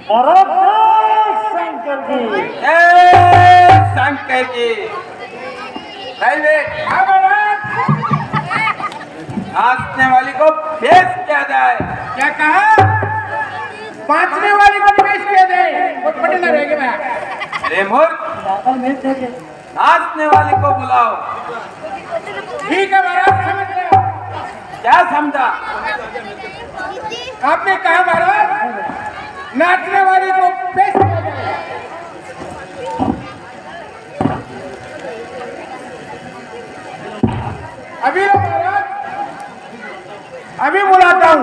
शंकर की शंकर की नाचने वाली को पेश किया जाए। क्या कहा? नाचने वाली को पेश किया जाए। पढ़ने ना रहेंगे मैं। अरे मूर्ख, नाचने वाली को बुलाओ। ठीक है महाराज, समझ गया। क्या समझा? आपने कहा महाराज नाचने वाली को पेश किया जाए। अभी महाराज अभी बुलाता हूँ।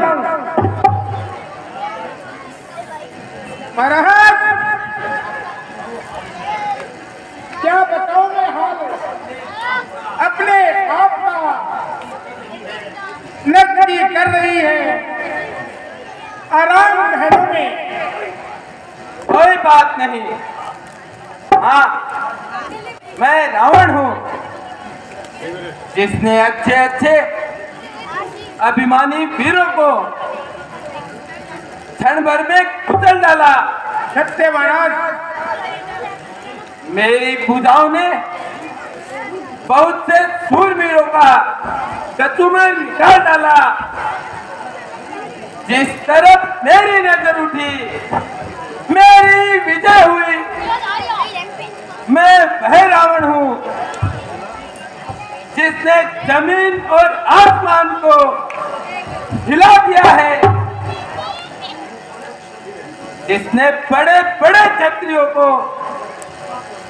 महाराज क्या बताऊं मैं हाल अपने आप का। नृत्य कर रही है आराम महलों में। कोई बात नहीं। हाँ, मैं रावण हूँ जिसने अच्छे अच्छे अभिमानी वीरों को क्षण भर में कुचल डाला। सत्य महाराज, मेरी भुजाओं ने बहुत से सूरवीरों का कचुमन निकाल डाला। जिस तरफ मेरी नजर उठी मेरी विजय हुई। मैं वह रावण हूँ जिसने जमीन और आसमान को हिला दिया है, जिसने बड़े बड़े क्षत्रियों को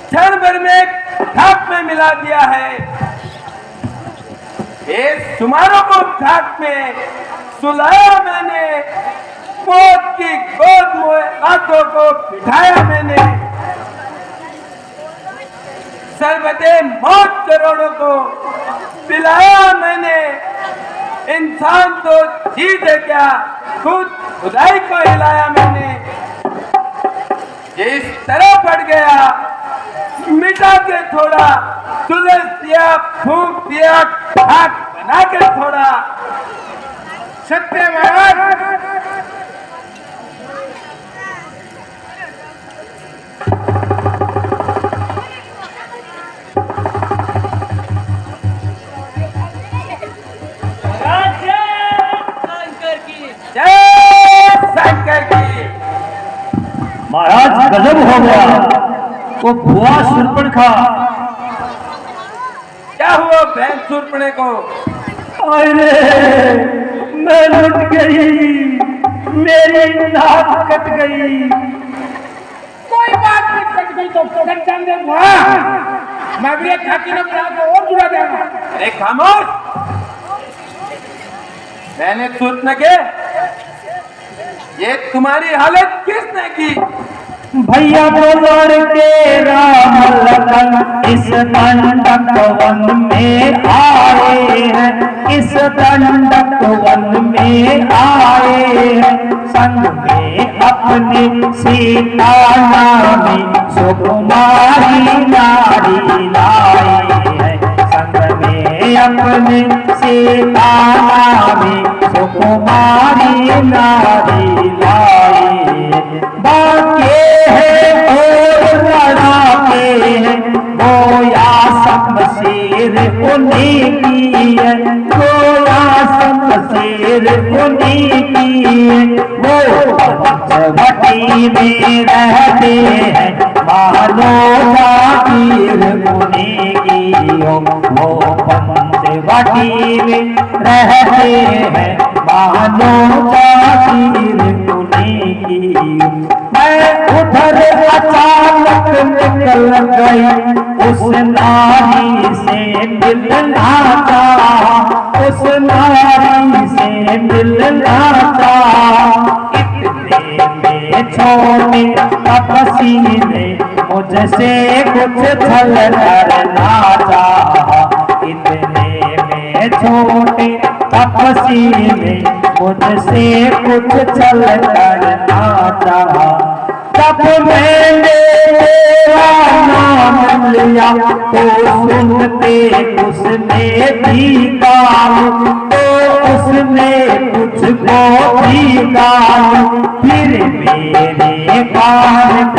क्षण भर में घाट में मिला दिया है। इस सुमारों को घाट में सुलाया मैंने, मौत की गोद में हाथों को बिठाया मैंने। सरबते मौत करोड़ों को पिलाया मैंने। इंसान तो जीत है क्या, खुद खुदाई को हिलाया मैंने। जिस तरह बढ़ गया मिटा के थोड़ा, सुलझ दिया, फूंक दिया, खाक बना के थोड़ा। सत्य महाराज, महाराज गजब हो गया। वो भुआ शूर्पणखा। क्या हुआ बहन शूर्पणे को? अरे मैं लुट गई, मेरी नाक कट गई। कोई बात नहीं, कट गई तो जान दे। मैं भी एक खाकी ने बुला के और जुड़ा जाऊंगा। अरे खामोश, मैंने शूर्पणे के ये तुम्हारी हालत किसने की? भैया बोल के राम लखन इस दंडक वन में आए हैं, इस दंडक वन में आए हैं। संग में अपनी सीता नामी सुकुमारी नारी लाए हैं। संग में अपनी सीता नामी सुकुमारी नारी लाए। बाके हैं और लड़ाके हैं, गोया शमशीर उन्हीं की है, गोया शमशीर उन्हीं की है। वो पंचवटी में रहते हैं, मानो जागीर उन्हीं की हो। वो पंचवटी में रहते हैं, मानो जागीर उन्हीं की। मैं उधर अचानक निकल गई, उस नारी से मिलना चाहा, उस नारी से मिलना चाहा। इतने में छोटे तपसी ने मुझसे कुछ छल करना चाहा। इतने में छोटे तपसी ने मुझसे कुछ छल करना चाहा। जब मैंने तेरा नाम लिया तो सुनते उसने भी गाली, तो उसने कुछ को भी गाली। फिर मेरे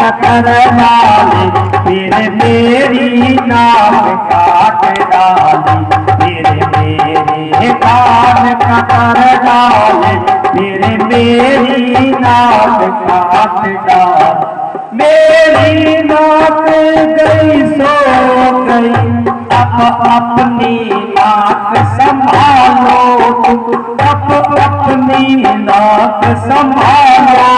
कतर डाली, फिर मेरी नाक काट डाली, फिर मेरे कान कतर डाली, फिर मेरी नाक काट डाली। मेरी नाक गई सो गई, अब अपनी नाक संभालो, अब अपनी नाक संभालो।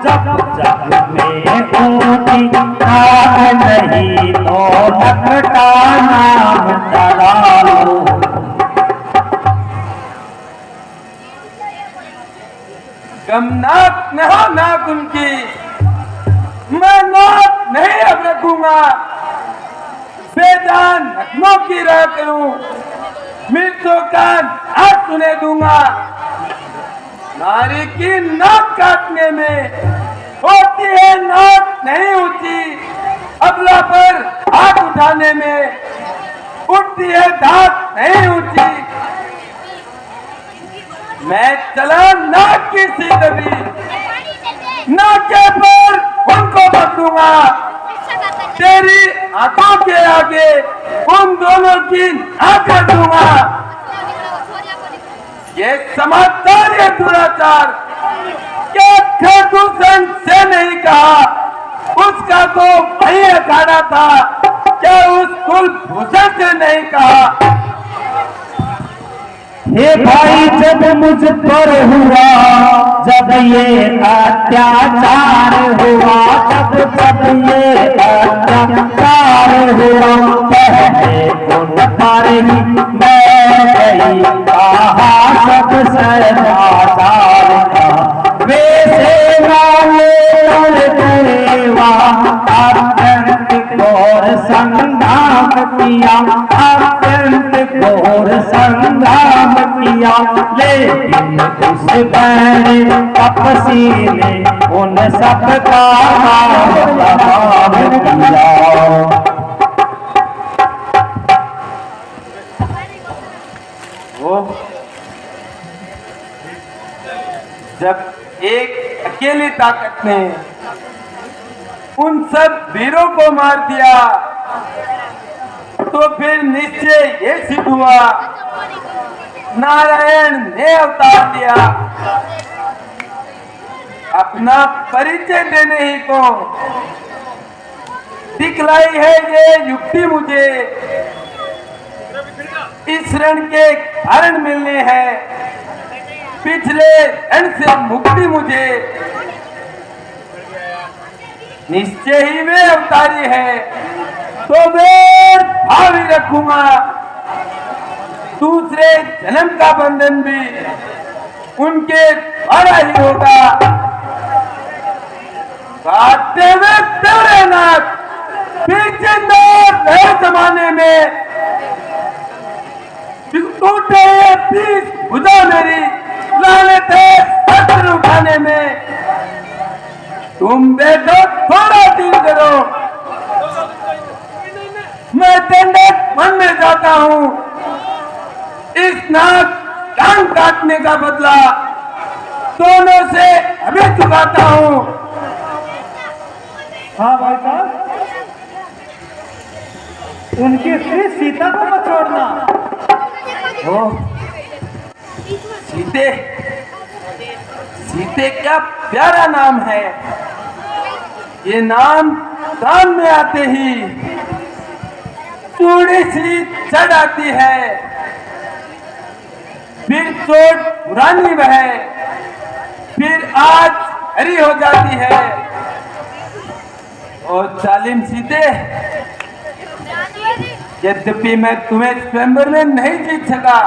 जब जब मैं ऊँची नाक नहीं तो नकटा नाम चला लो। गमनाक न हो नाक उनकी, मैं नाक नहीं अब रखूंगा। बेजान नखनों की राह करूं, मृत्यु कान हाथ सुने दूंगा। नारी की नाक काटने में होती है नाक नहीं ऊंची, अबला पर हाथ उठाने में उठती है धाक नहीं ऊंची। मैं चला नाक की सीधवी, नाके पर उनको बदलूंगा। तेरी आंखों के आगे उन दोनों की आंखें दूंगा। ये समाजदार ये दुराचार क्या खरदूषण से नहीं कहा, उसका तो वही अखाड़ा था, क्या उस कुलभूषण से नहीं कहा। हे भाई जब मुझ पर हुआ, जब ये अत्याचार हुआ, जब जब ये अत्याचार हुआ, पहले उन पर ही मैं गई कहा सब सदाचार का। वे सेवा देवा अत्यंत घोर संग्राम किया, अत्यंत घोर संग्राम किया, लेकिन उस बैर तपसी ने उन सब का नाम किया। वो जब एक अकेली ताकत ने उन सब वीरों को मार दिया, तो फिर निश्चय ये सिद्ध हुआ, नारायण ने अवतार लिया। अपना परिचय देने ही को दिखलाई है ये युक्ति मुझे, इस रण के कारण मिलने हैं, पिछले रण से मुक्ति मुझे। निश्चय ही वे अवतारी है, तो मैं भावी रखूंगा। दूसरे जन्म का बंधन भी उनके द्वारा ही होगा। काटते हुए तेरे नाक पीछे नए जमाने में, टूटे पीस बुझा मेरी लाने थे पत्थर उठाने में। तुम बेटो थोड़ा दिल करो, मैं दंडक मन में जाता हूँ। इस नाक कान काटने का बदला दोनों से अभी चुकाता हूँ। हाँ भाई साहब, उनकी स्त्री सीता को मत छोड़ना। ओ, सीते, सीते क्या प्यारा नाम है। ये नाम कान में आते ही चूड़ी सी चढ़ आती है, फिर चोट पुरानी वह, फिर आज हरी हो जाती है। और जालिम सीते, यद्यपि मैं तुम्हें स्वयंवर में नहीं जीत सका,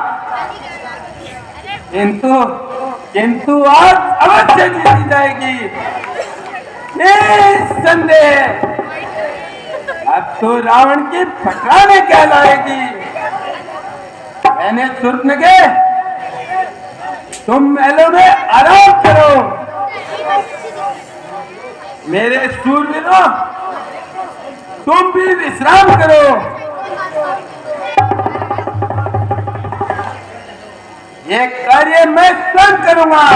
किंतु आज अवश्य जीती जाएगी, निस्संदेह। अब तो रावण की फटराने कहलाएगी। मैंने सुर्नगे, तुम महलों में आराम करो। मेरे शूरवीरों, तुम भी विश्राम करो। ये कार्य मैं स्वयं करूंगा।